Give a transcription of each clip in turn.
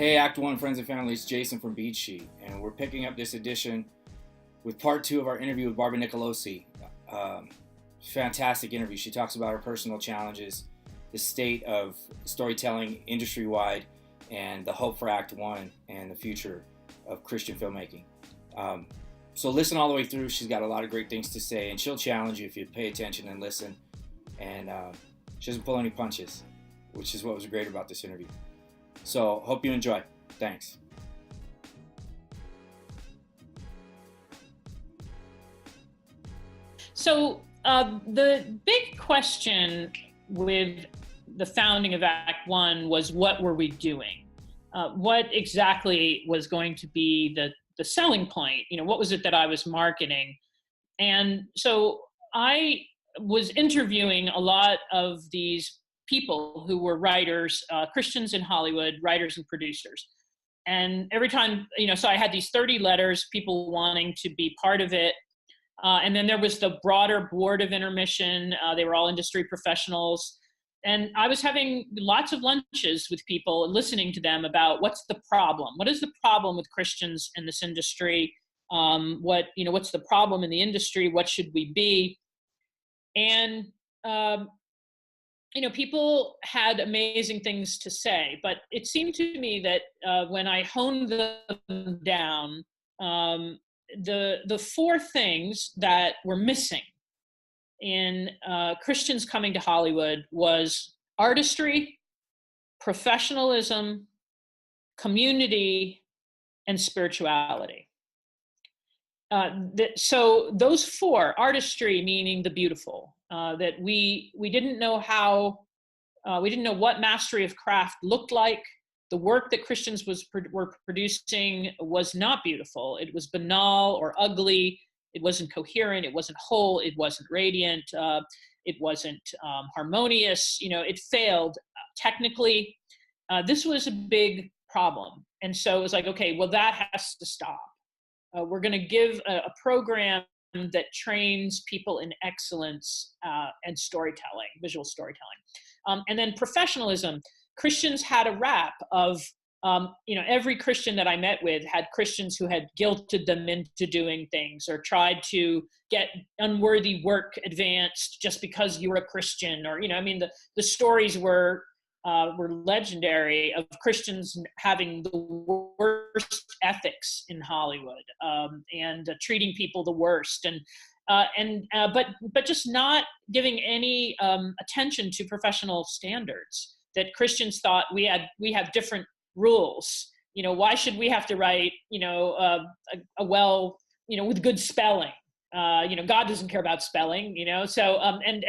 Hey, Act One friends and families, Jason from Beat Sheet, and we're picking up this edition with part two of our interview with Barbara Nicolosi. Um, Fantastic interview. She talks about her personal challenges, the state of storytelling industry wide, and the hope for Act One and the future of Christian filmmaking. So listen all the way through. She's got a lot of great things to say, and she'll challenge you if you pay attention and listen. And she doesn't pull any punches, which is what was great about this interview. So hope you enjoy. Thanks. So the big question with the founding of Act One was, what were we doing? What exactly was going to be the selling point? What was it that I was marketing? And so I was interviewing a lot of these people who were writers, Christians in Hollywood, writers and producers. And every time, so I had these 30 letters, people wanting to be part of it. And then there was the broader board of intermission. They were all industry professionals. And I was having lots of lunches with people and listening to them about what's the problem? What is the problem with Christians in this industry? What's the problem in the industry? What should we be? And, people had amazing things to say, but it seemed to me that when I honed them down, the four things that were missing in Christians coming to Hollywood was artistry, professionalism, community, and spirituality. So those four, artistry meaning the beautiful, that we didn't know how, we didn't know what mastery of craft looked like. The work that Christians were producing was not beautiful. It was banal or ugly. It wasn't coherent. It wasn't whole. It wasn't radiant. It wasn't harmonious. It failed technically. This was a big problem. And so it was like, okay, well, that has to stop. We're going to give a program that trains people in excellence and storytelling, visual storytelling. And then professionalism. Christians had a rap of, every Christian that I met with had Christians who had guilted them into doing things or tried to get unworthy work advanced just because you were a Christian, or, the stories were legendary of Christians having the worst ethics in Hollywood, and treating people the worst, but just not giving any attention to professional standards. That Christians thought we have different rules. Why should we have to write a well with good spelling? God doesn't care about spelling, so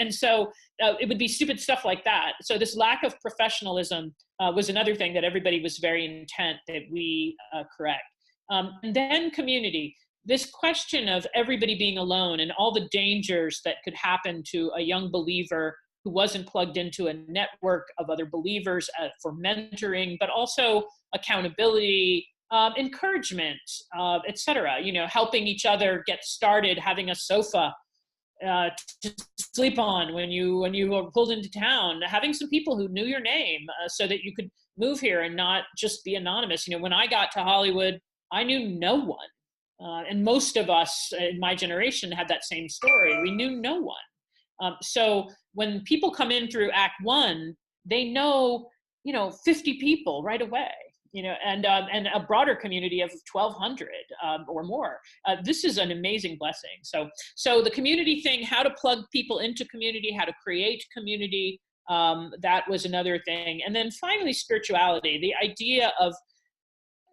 so it would be stupid stuff like that. So this lack of professionalism was another thing that everybody was very intent that we correct. And then community, this question of everybody being alone and all the dangers that could happen to a young believer who wasn't plugged into a network of other believers for mentoring, but also accountability, encouragement, et cetera, helping each other get started, having a sofa to sleep on when you were pulled into town, having some people who knew your name so that you could move here and not just be anonymous. When I got to Hollywood, I knew no one. And most of us in my generation had that same story. We knew no one. So when people come in through Act One, they know, 50 people right away, and a broader community of 1,200 or more. This is an amazing blessing. So the community thing, how to plug people into community, how to create community, that was another thing. And then finally, spirituality, the idea of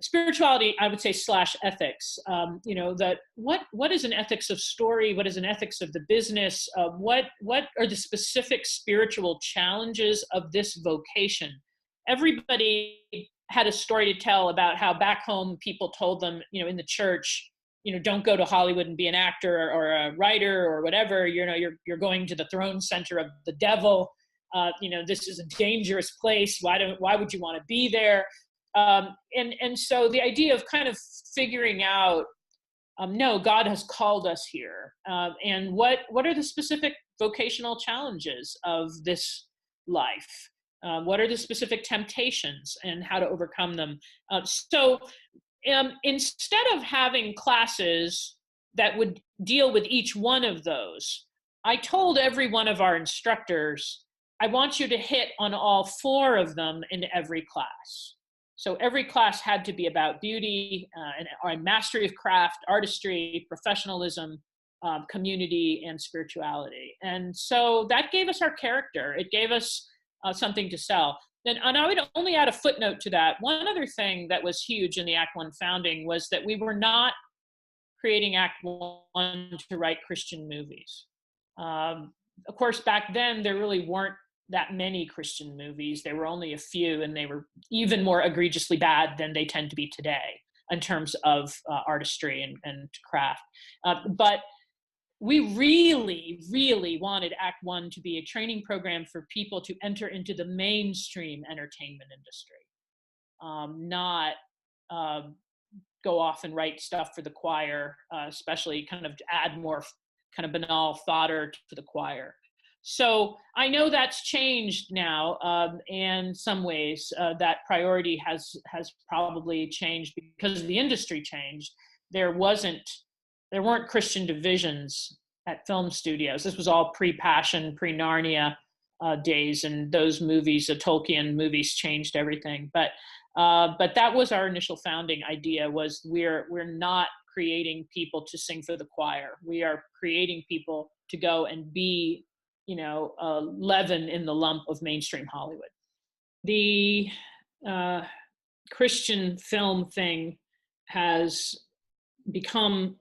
spirituality, I would say, / ethics, that what is an ethics of story? What is an ethics of the business? What are the specific spiritual challenges of this vocation? Everybody had a story to tell about how back home people told them, in the church, don't go to Hollywood and be an actor or a writer or whatever. You're going to the throne center of the devil. This is a dangerous place. Why would you want to be there? And so the idea of kind of figuring out, no, God has called us here. And what are the specific vocational challenges of this life? What are the specific temptations and how to overcome them? So instead of having classes that would deal with each one of those, I told every one of our instructors, I want you to hit on all 4 of them in every class. So every class had to be about beauty and mastery of craft, artistry, professionalism, community, and spirituality. And so that gave us our character. It gave us something to sell. And I would only add a footnote to that. One other thing that was huge in the Act One founding was that we were not creating Act One to write Christian movies. Of course, back then, there really weren't that many Christian movies. There were only a few, and they were even more egregiously bad than they tend to be today in terms of artistry and craft. But we really, really wanted Act One to be a training program for people to enter into the mainstream entertainment industry, not go off and write stuff for the choir, especially kind of to add more kind of banal fodder to the choir. So I know that's changed now, and in some ways that priority has probably changed because the industry changed. There weren't Christian divisions at film studios. This was all pre-Passion, pre-Narnia days, and those movies, the Tolkien movies, changed everything. But that was our initial founding idea: was we're not creating people to sing for the choir. We are creating people to go and be, leaven in the lump of mainstream Hollywood. The Christian film thing has become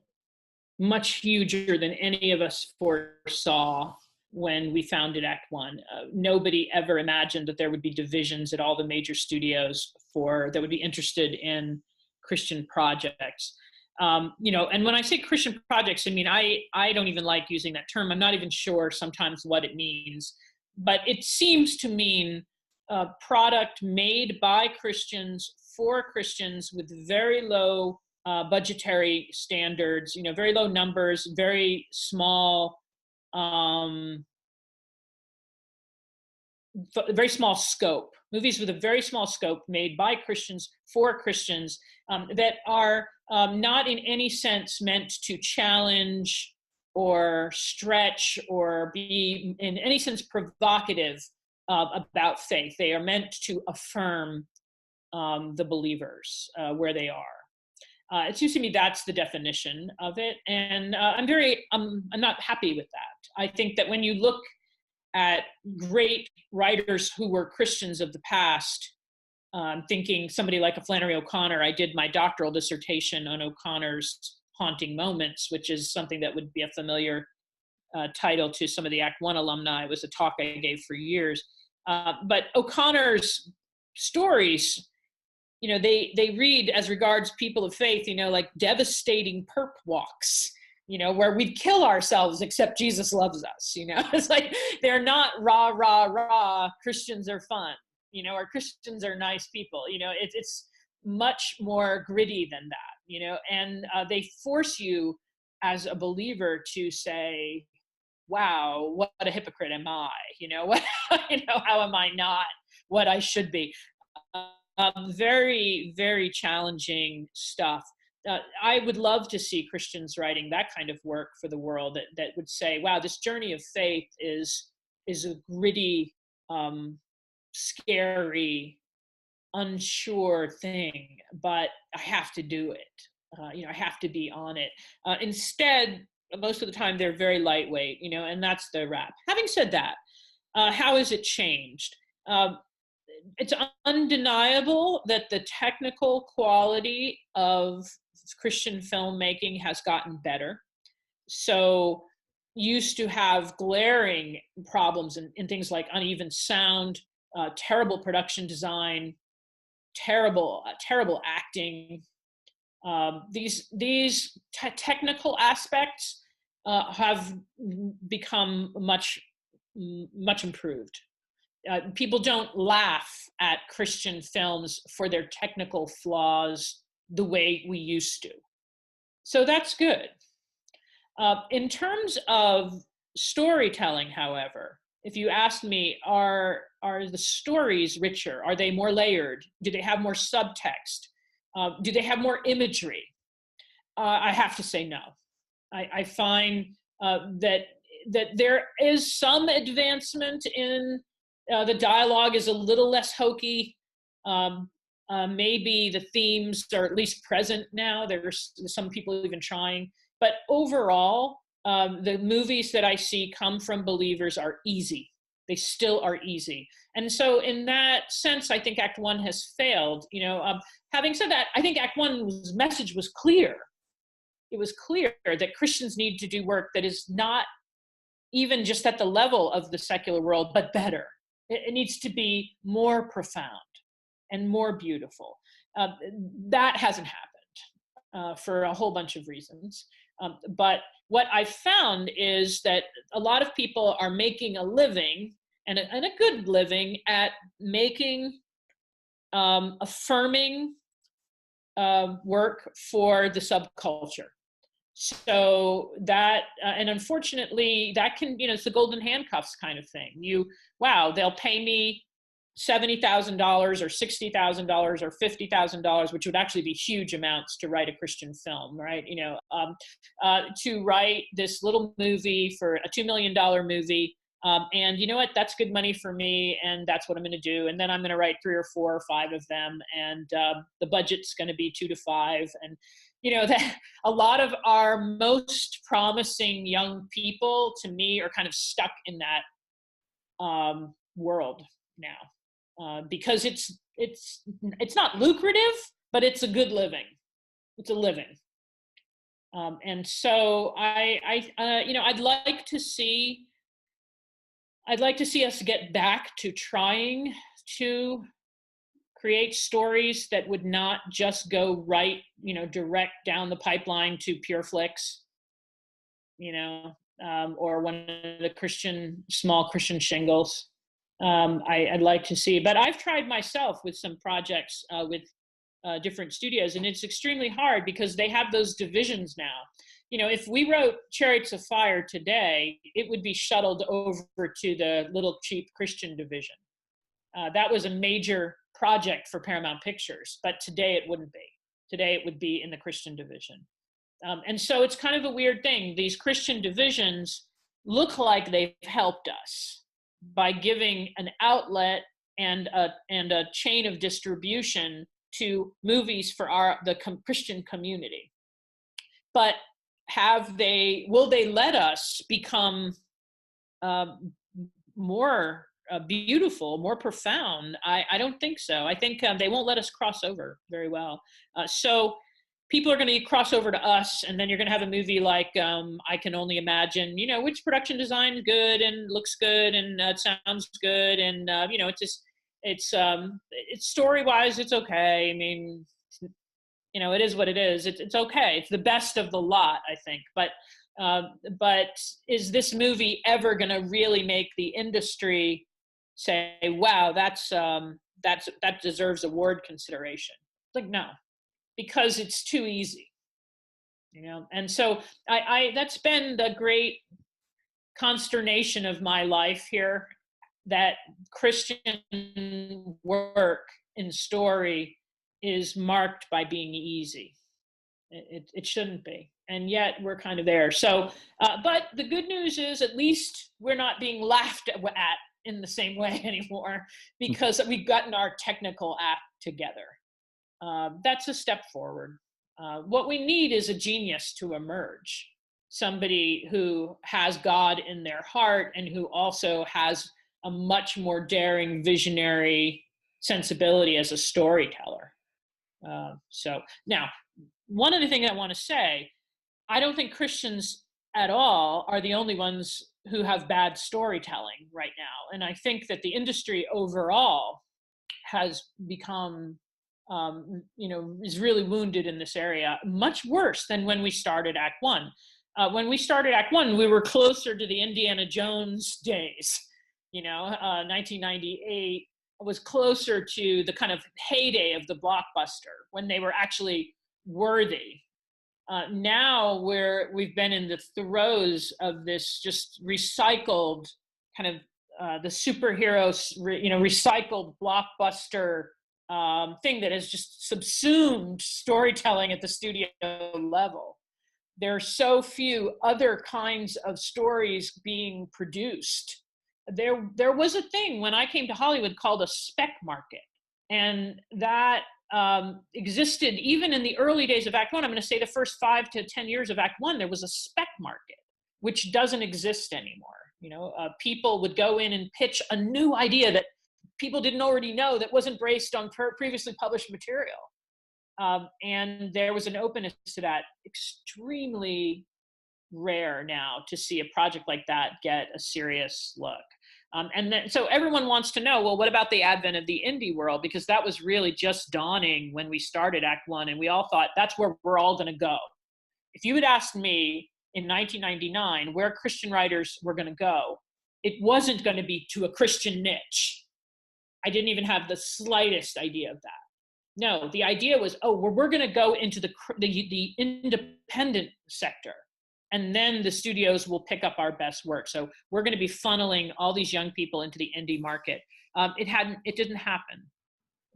much huger than any of us foresaw when we founded Act One. Nobody ever imagined that there would be divisions at all the major studios that would be interested in Christian projects. And when I say Christian projects, I mean, I don't even like using that term. I'm not even sure sometimes what it means, but it seems to mean a product made by Christians for Christians with very low budgetary standards, very low numbers, very small, very small scope. Movies with a very small scope made by Christians for Christians that are not in any sense meant to challenge or stretch or be in any sense provocative about faith. They are meant to affirm the believers where they are. It seems to me that's the definition of it, and I'm not happy with that. I think that when you look at great writers who were Christians of the past, thinking somebody like a Flannery O'Connor. I did my doctoral dissertation on O'Connor's Haunting Moments, which is something that would be a familiar title to some of the Act One alumni. It was a talk I gave for years. But O'Connor's stories, they read as regards people of faith, like devastating perp walks, where we'd kill ourselves except Jesus loves us, It's like, they're not rah, rah, rah, Christians are fun, or Christians are nice people, it's much more gritty than that, and they force you as a believer to say, wow, what a hypocrite am I, how am I not what I should be? Very, very challenging stuff. I would love to see Christians writing that kind of work for the world that would say, wow, this journey of faith is a gritty, scary, unsure thing, but I have to do it. I have to be on it. Instead, most of the time they're very lightweight, and that's the wrap. Having said that, how has it changed? It's undeniable that the technical quality of Christian filmmaking has gotten better. So used to have glaring problems in things like uneven sound, terrible production design, terrible acting. These technical aspects have become much improved. People don't laugh at Christian films for their technical flaws the way we used to. So that's good. In terms of storytelling, however, if you asked me, are the stories richer? Are they more layered? Do they have more subtext? Do they have more imagery? I have to say no. I find that there is some advancement in the dialogue is a little less hokey. Maybe the themes are at least present now. There's some people even trying, but overall, the movies that I see come from believers are easy. They still are easy. And so in that sense, I think Act One has failed. Having said that, I think Act One's message was clear. It was clear that Christians need to do work that is not even just at the level of the secular world, but better. It needs to be more profound and more beautiful. That hasn't happened for a whole bunch of reasons. But what I found is that a lot of people are making a living, and a good living, at making affirming work for the subculture. So that, and unfortunately, that can, it's the golden handcuffs kind of thing. They'll pay me $70,000 or $60,000 or $50,000, which would actually be huge amounts to write a Christian film, right? To write this little movie for a $2 million movie. And you know what? That's good money for me, and that's what I'm going to do. And then I'm going to write 3 or 4 or 5 of them, and the budget's going to be 2 to 5. And that a lot of our most promising young people, to me, are kind of stuck in that world now, because it's not lucrative, but it's a good living. It's a living. And so I'd like to see us get back to trying to create stories that would not just go right, direct down the pipeline to Pure Flix, or one of the small Christian shingles. I'd like to see, but I've tried myself with some projects with different studios, and it's extremely hard because they have those divisions now. If we wrote Chariots of Fire today, it would be shuttled over to the little cheap Christian division. That was a major project for Paramount Pictures, but today it wouldn't be. Today it would be in the Christian division. And so it's kind of a weird thing. These Christian divisions look like they've helped us by giving an outlet and a chain of distribution to movies for the Christian community. But will they let us become more beautiful, more profound? I don't think so. I think they won't let us cross over very well. So people are going to cross over to us, and then you're going to have a movie like I Can Only Imagine, which production design is good and looks good and it sounds good, and it's story-wise, it's okay. I mean, it is what it is. It's okay. It's the best of the lot, I think. But is this movie ever going to really make the industry say, "Wow, that deserves award consideration"? Like, no, because it's too easy, And so that's been the great consternation of my life here, that Christian work in story is marked by being easy. It shouldn't be, and yet we're kind of there. So, but the good news is at least we're not being laughed at in the same way anymore, because we've gotten our technical act together. That's a step forward. What we need is a genius to emerge, somebody who has God in their heart and who also has a much more daring, visionary sensibility as a storyteller. So now, one other thing I want to say, I don't think Christians at all are the only ones who have bad storytelling right now. And I think that the industry overall has become, is really wounded in this area, much worse than when we started Act One. When we started Act One, we were closer to the Indiana Jones days. 1998 was closer to the kind of heyday of the blockbuster, when they were actually worthy. Now we've been in the throes of this just recycled kind of the superhero, recycled blockbuster thing that has just subsumed storytelling at the studio level. There are so few other kinds of stories being produced. There was a thing when I came to Hollywood called a spec market, and that existed even in the early days of Act One. I'm going to say the first 5 to 10 years of Act One, there was a spec market, which doesn't exist anymore. People would go in and pitch a new idea that people didn't already know, that wasn't based on previously published material. And there was an openness to that. Extremely rare now to see a project like that get a serious look. And then, so everyone wants to know, well, what about the advent of the indie world? Because that was really just dawning when we started Act One, and we all thought that's where we're all going to go. If you had asked me in 1999 where Christian writers were going to go, it wasn't going to be to a Christian niche. I didn't even have the slightest idea of that. No, the idea was, we're going to go into the independent sector, and then the studios will pick up our best work. So we're going to be funneling all these young people into the indie market. It didn't happen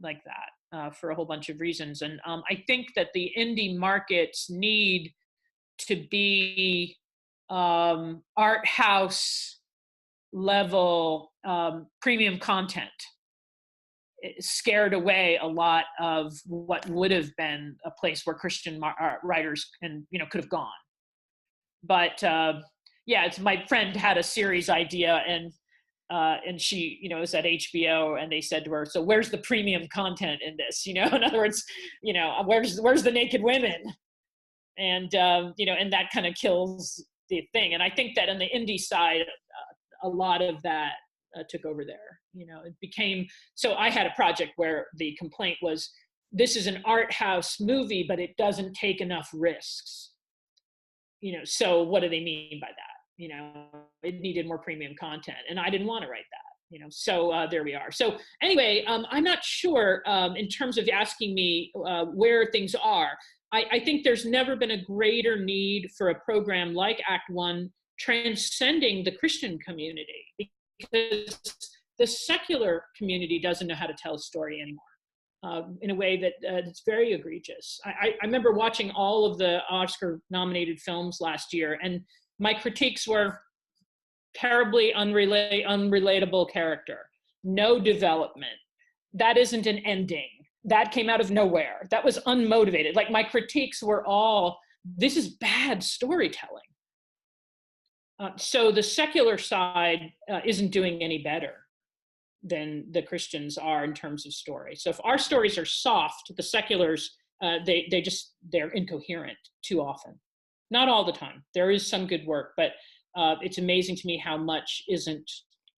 like that for a whole bunch of reasons. And I think that the indie markets need to be art house level premium content. It scared away a lot of what would have been a place where Christian writers could have gone. But it's my friend had a series idea, and she was at HBO, and they said to her, so where's the premium content in this? In other words, where's the naked women? And and that kind of kills the thing. And I think that on the indie side, a lot of that took over there. It became, so I had a project where the complaint was, this is an art house movie, but it doesn't take enough risks. So what do they mean by that? It needed more premium content, and I didn't want to write that. So there we are. So anyway, I'm not sure in terms of asking me where things are. I think there's never been a greater need for a program like Act One transcending the Christian community, because the secular community doesn't know how to tell a story anymore. In a way that it's very egregious. I remember watching all of the Oscar-nominated films last year, and my critiques were terribly unrelatable character, no development. That isn't an ending. That came out of nowhere. That was unmotivated. Like, my critiques were all, this is bad storytelling. So the secular side isn't doing any better than the Christians are in terms of story. So if our stories are soft, the seculars, they're incoherent too often. Not all the time. There is some good work, but it's amazing to me how much isn't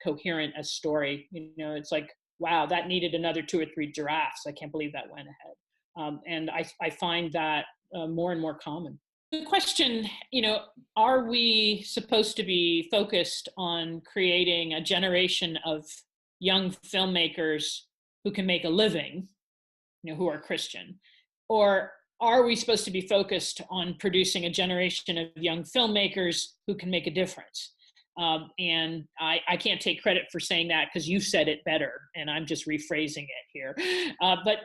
coherent as story. It's like, wow, that needed another 2 or 3 giraffes. I can't believe that went ahead. And I find that more and more common. The question, are we supposed to be focused on creating a generation of young filmmakers who can make a living, who are Christian? Or are we supposed to be focused on producing a generation of young filmmakers who can make a difference? And I can't take credit for saying that, because you said it better, and I'm just rephrasing it here. But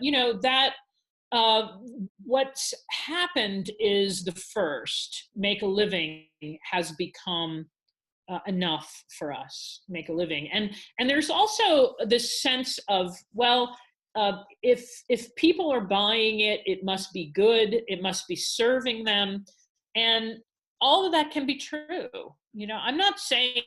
what's happened is the first, make a living, has become enough for us, make a living. And there's also this sense of, if people are buying it, it must be good, it must be serving them. And all of that can be true. I'm not saying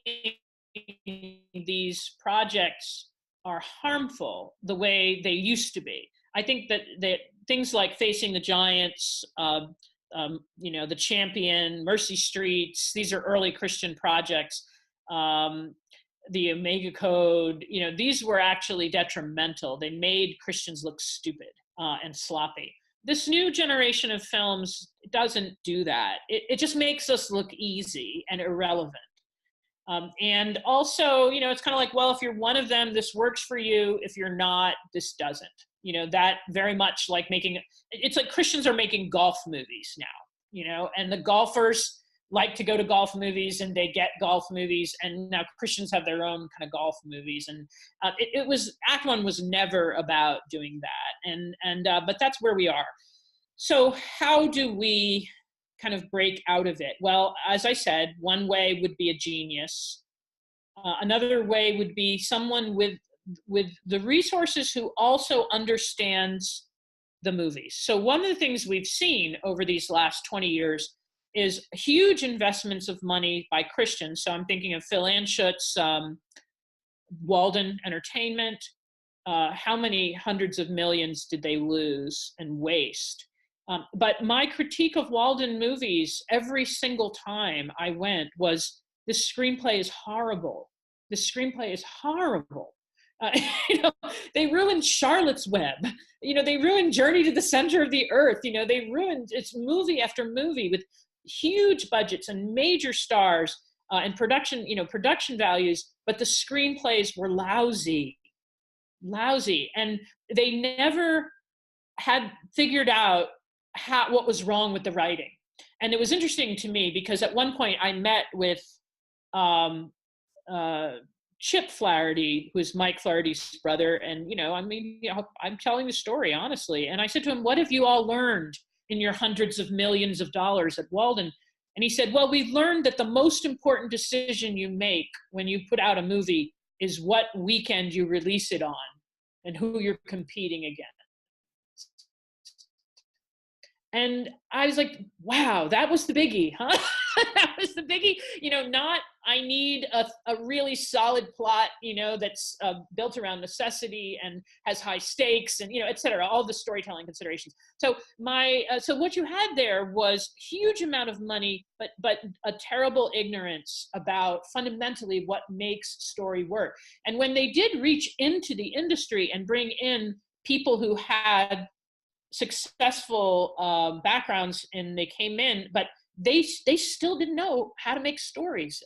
these projects are harmful the way they used to be. I think that things like Facing the Giants, The Champion, Mercy Streets, these are early Christian projects. The Omega Code, these were actually detrimental. They made Christians look stupid and sloppy. This new generation of films doesn't do that. It just makes us look easy and irrelevant. And also, it's kind of like, well, if you're one of them, this works for you. If you're not, this doesn't. That very much like it's like Christians are making golf movies now, and the golfers, like to go to golf movies, and they get golf movies, and now Christians have their own kind of golf movies. And it was, Act One was never about doing that, but that's where we are. So how do we kind of break out of it? Well, as I said, one way would be a genius. Another way would be someone with the resources who also understands the movies. So one of the things we've seen over these last 20 years is huge investments of money by Christians. So I'm thinking of Phil Anschutz, Walden Entertainment. How many hundreds of millions did they lose and waste? But my critique of Walden movies every single time I went was, this screenplay is horrible. The screenplay is horrible. They ruined Charlotte's Web. They ruined Journey to the Center of the Earth. They ruined, it's movie after movie with huge budgets and major stars and production values, but the screenplays were lousy. And they never had figured out what was wrong with the writing. And it was interesting to me because at one point I met with Chip Flaherty, who's Mike Flaherty's brother. And, I'm telling the story honestly. And I said to him, what have you all learned in your hundreds of millions of dollars at Walden? And he said, well, we've learned that the most important decision you make when you put out a movie is what weekend you release it on and who you're competing against. And I was like, wow, that was the biggie, huh? That was the biggie. Not I need a really solid plot, that's built around necessity and has high stakes and, et cetera, all the storytelling considerations. So so what you had there was huge amount of money, but a terrible ignorance about fundamentally what makes story work. And when they did reach into the industry and bring in people who had successful backgrounds, and they came in, but they still didn't know how to make stories,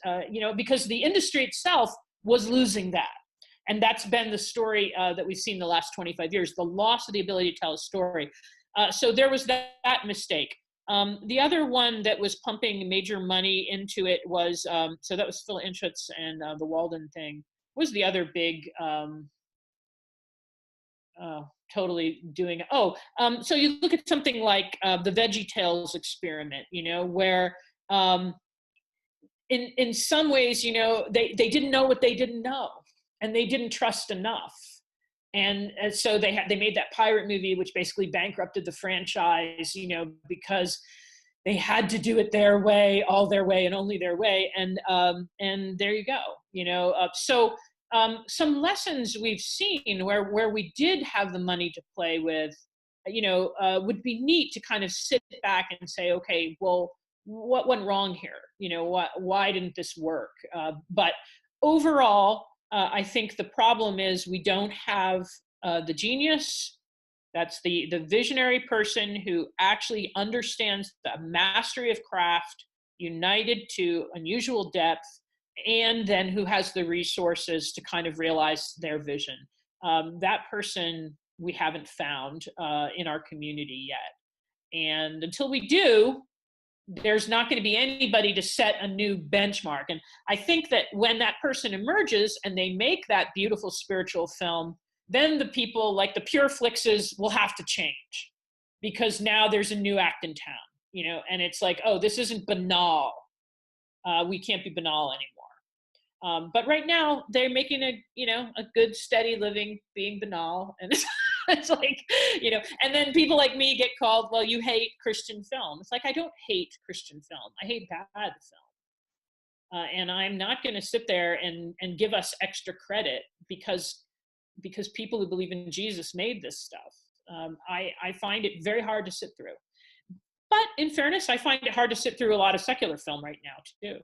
because the industry itself was losing that. And that's been the story that we've seen the last 25 years, the loss of the ability to tell a story. So there was that mistake. The other one that was pumping major money into it was, so that was Phil Anschutz and the Walden thing was the other big, totally doing it. So you look at something like the VeggieTales experiment, where in some ways, they didn't know what they didn't know, and they didn't trust enough. And so they made that pirate movie, which basically bankrupted the franchise, because they had to do it their way, all their way, and only their way. And there you go, so some lessons we've seen where we did have the money to play with, would be neat to kind of sit back and say, okay, well, what went wrong here? Why didn't this work? But overall, I think the problem is we don't have the genius. That's the visionary person who actually understands the mastery of craft, united to unusual depth, and then who has the resources to kind of realize their vision. That person we haven't found in our community yet. And until we do, there's not going to be anybody to set a new benchmark. And I think that when that person emerges and they make that beautiful spiritual film, then the people like the Pure Flixes will have to change, because now there's a new act in town, and it's like, oh, this isn't banal. We can't be banal anymore. But right now they're making a good steady living being banal, and it's like, and then people like me get called, well, you hate Christian film. It's like, I don't hate Christian film. I hate bad film. And I'm not going to sit there and give us extra credit because people who believe in Jesus made this stuff. I find it very hard to sit through. But in fairness, I find it hard to sit through a lot of secular film right now too.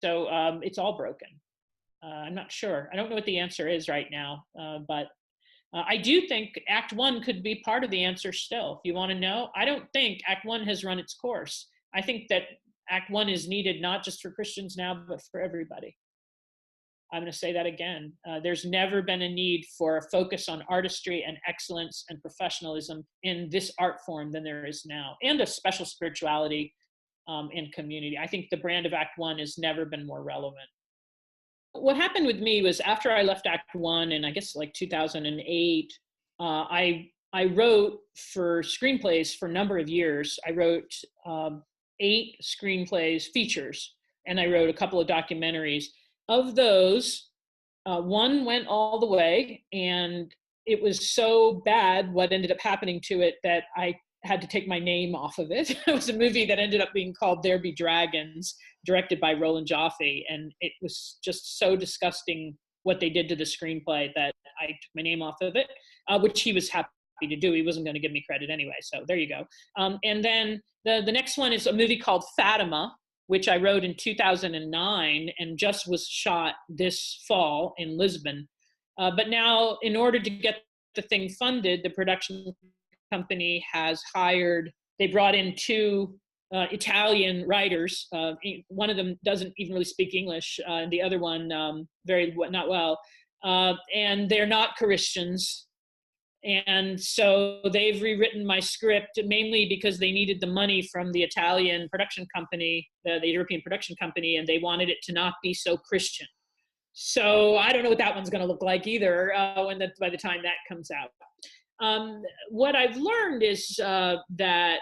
So it's all broken. I'm not sure. I don't know what the answer is right now, but I do think Act One could be part of the answer still. If you want to know, I don't think Act One has run its course. I think that Act One is needed not just for Christians now, but for everybody. I'm going to say that again. There's never been a need for a focus on artistry and excellence and professionalism in this art form than there is now, and a special spirituality and community. I think the brand of Act One has never been more relevant. What happened with me was after I left Act One in, I guess, like 2008, I wrote for screenplays for a number of years. I wrote 8 screenplays, features, and I wrote a couple of documentaries. Of those, one went all the way, and it was so bad what ended up happening to it that I had to take my name off of it. It was a movie that ended up being called There Be Dragons, directed by Roland Joffe, and it was just so disgusting what they did to the screenplay that I took my name off of it, which he was happy to do. He wasn't going to give me credit anyway, so there you go. And then the next one is a movie called Fatima, which I wrote in 2009 and just was shot this fall in Lisbon. But now, in order to get the thing funded, the production company has they brought in 2 Italian writers. One of them doesn't even really speak English, and the other one not well. And they're not Christians. And so they've rewritten my script mainly because they needed the money from the Italian production company, the European production company, and they wanted it to not be so Christian. So I don't know what that one's going to look like either by the time that comes out. What I've learned is that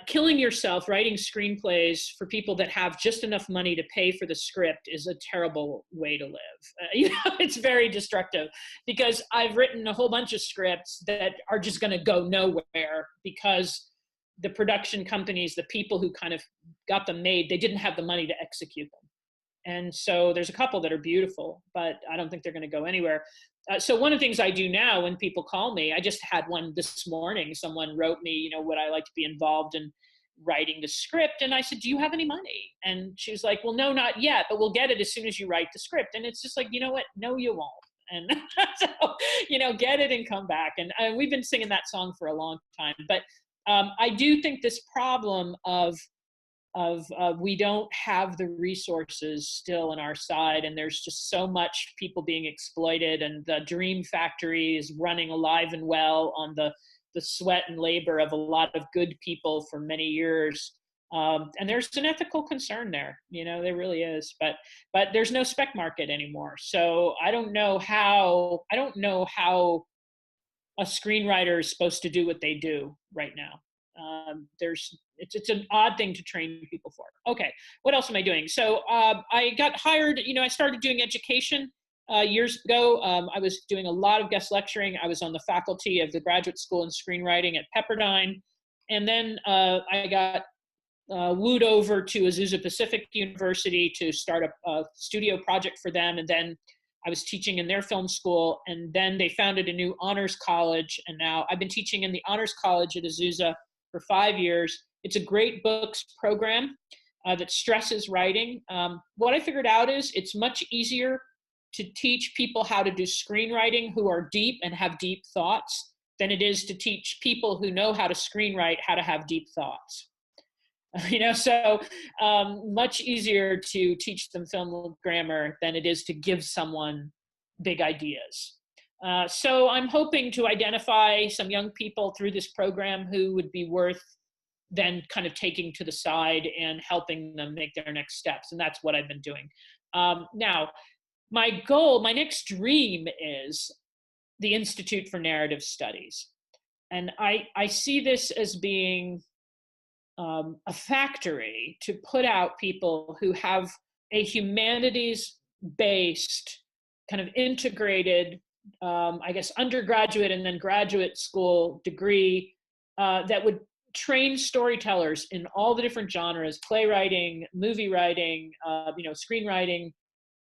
killing yourself writing screenplays for people that have just enough money to pay for the script is a terrible way to live. It's very destructive, because I've written a whole bunch of scripts that are just going to go nowhere because the production companies, the people who kind of got them made, they didn't have the money to execute them. And so there's a couple that are beautiful, but I don't think they're going to go anywhere. So one of the things I do now when people call me, I just had one this morning. Someone wrote me, would I like to be involved in writing the script? And I said, do you have any money? And she was like, well, no, not yet, but we'll get it as soon as you write the script. And it's just like, you know what? No, you won't. And so, get it and come back. And we've been singing that song for a long time. But I do think this problem of we don't have the resources still on our side, and there's just so much people being exploited, and the dream factory is running alive and well on the sweat and labor of a lot of good people for many years. And there's an ethical concern there, there really is, but there's no spec market anymore. So I don't know how a screenwriter is supposed to do what they do right now. It's an odd thing to train people for. Okay, what else am I doing? So I got hired, I started doing education years ago. I was doing a lot of guest lecturing. I was on the faculty of the graduate school in screenwriting at Pepperdine. And then I got wooed over to Azusa Pacific University to start a studio project for them. And then I was teaching in their film school. And then they founded a new honors college. And now I've been teaching in the honors college at Azusa for 5 years. It's a great books program that stresses writing. What I figured out is it's much easier to teach people how to do screenwriting who are deep and have deep thoughts than it is to teach people who know how to screenwrite how to have deep thoughts. So much easier to teach them film grammar than it is to give someone big ideas. So I'm hoping to identify some young people through this program who would be worth then kind of taking to the side and helping them make their next steps. And that's what I've been doing. Now, my goal, my next dream is the Institute for Narrative Studies. And I see this as being a factory to put out people who have a humanities-based, kind of integrated, undergraduate and then graduate school degree that would train storytellers in all the different genres: playwriting, movie writing, screenwriting,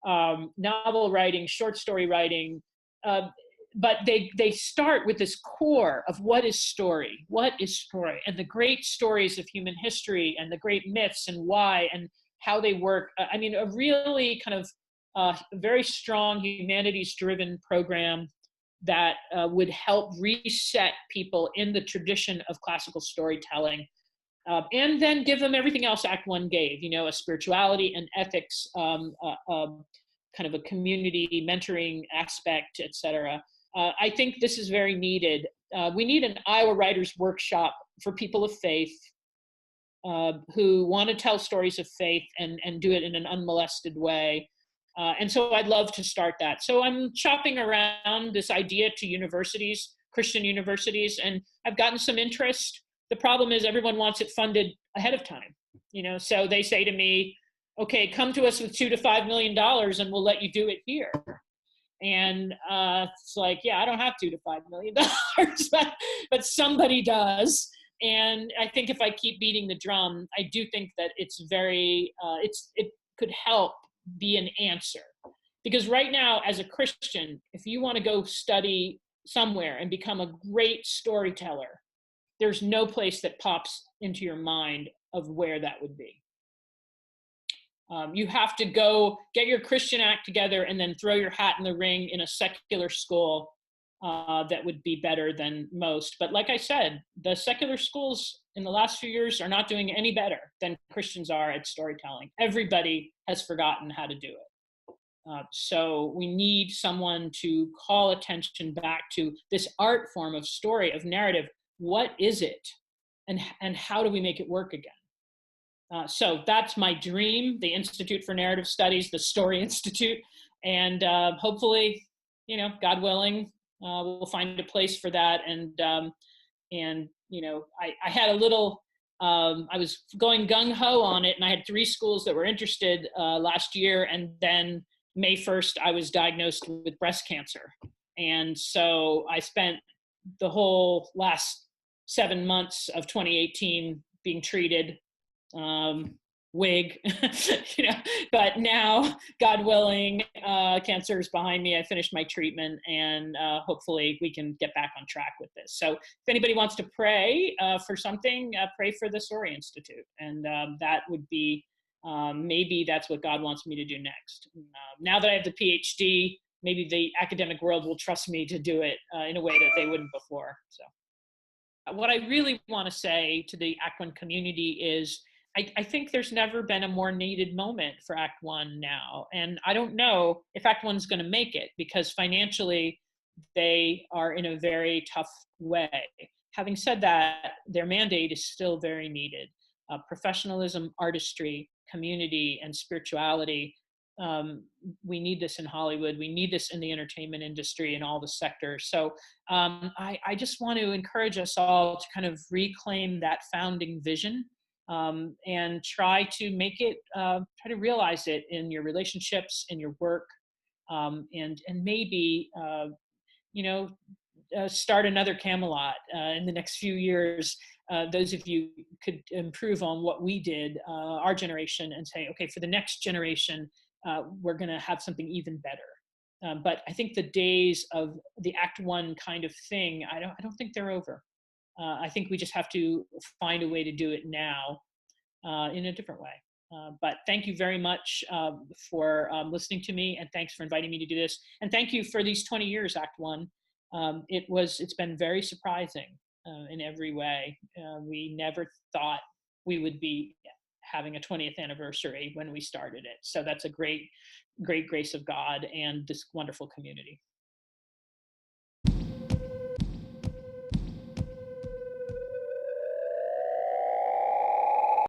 novel writing, short story writing. But they start with this core of what is story, and the great stories of human history and the great myths and why and how they work. A really kind of very strong humanities-driven program that would help reset people in the tradition of classical storytelling, and then give them everything else Act One gave, a spirituality and ethics, kind of a community mentoring aspect, etc. I think this is very needed. We need an Iowa Writers Workshop for people of faith. who want to tell stories of faith and do it in an unmolested way. And so I'd love to start that. So I'm shopping around this idea to universities, Christian universities, and I've gotten some interest. The problem is everyone wants it funded ahead of time, so they say to me, okay, come to us with $2 to $5 million and we'll let you do it here. And it's like, yeah, I don't have $2 to $5 million, but somebody does. And I think if I keep beating the drum, I do think that it's it could help be an answer. Because right now, as a Christian, if you want to go study somewhere and become a great storyteller, there's no place that pops into your mind of where that would be. You have to go get your Christian act together and then throw your hat in the ring in a secular school that would be better than most. But like I said, the secular schools in the last few years are not doing any better than Christians are at storytelling. Everybody has forgotten how to do it. So we need someone to call attention back to this art form of story, of narrative. What is it? And how do we make it work again? So that's my dream, the Institute for Narrative Studies, the Story Institute. And hopefully, God willing, we'll find a place for that. And I had a little, I was going gung-ho on it, and I had 3 schools that were interested last year. And then May 1st, I was diagnosed with breast cancer. And so I spent the whole last 7 months of 2018 being treated, wig, but now, God willing, cancer is behind me. I finished my treatment, and hopefully we can get back on track with this. So if anybody wants to pray for something, pray for the Story Institute. And that would be, maybe that's what God wants me to do next. Now that I have the PhD, maybe the academic world will trust me to do it in a way that they wouldn't before. So what I really want to say to the Act One community is, I think there's never been a more needed moment for Act One now. And I don't know if Act One's going to make it, because financially they are in a very tough way. Having said that, their mandate is still very needed. Professionalism, artistry, community, and spirituality. We need this in Hollywood. We need this in the entertainment industry and all the sectors. So I just want to encourage us all to kind of reclaim that founding vision. And try to make it, try to realize it in your relationships, in your work, and maybe, start another Camelot in the next few years. Those of you could improve on what we did, our generation, and say, okay, for the next generation, we're going to have something even better. But I think the days of the Act One kind of thing, I don't think they're over. I think we just have to find a way to do it now in a different way. But thank you very much for listening to me, and thanks for inviting me to do this. And thank you for these 20 years, Act One. It's been very surprising in every way. We never thought we would be having a 20th anniversary when we started it. So that's a great, great grace of God and this wonderful community.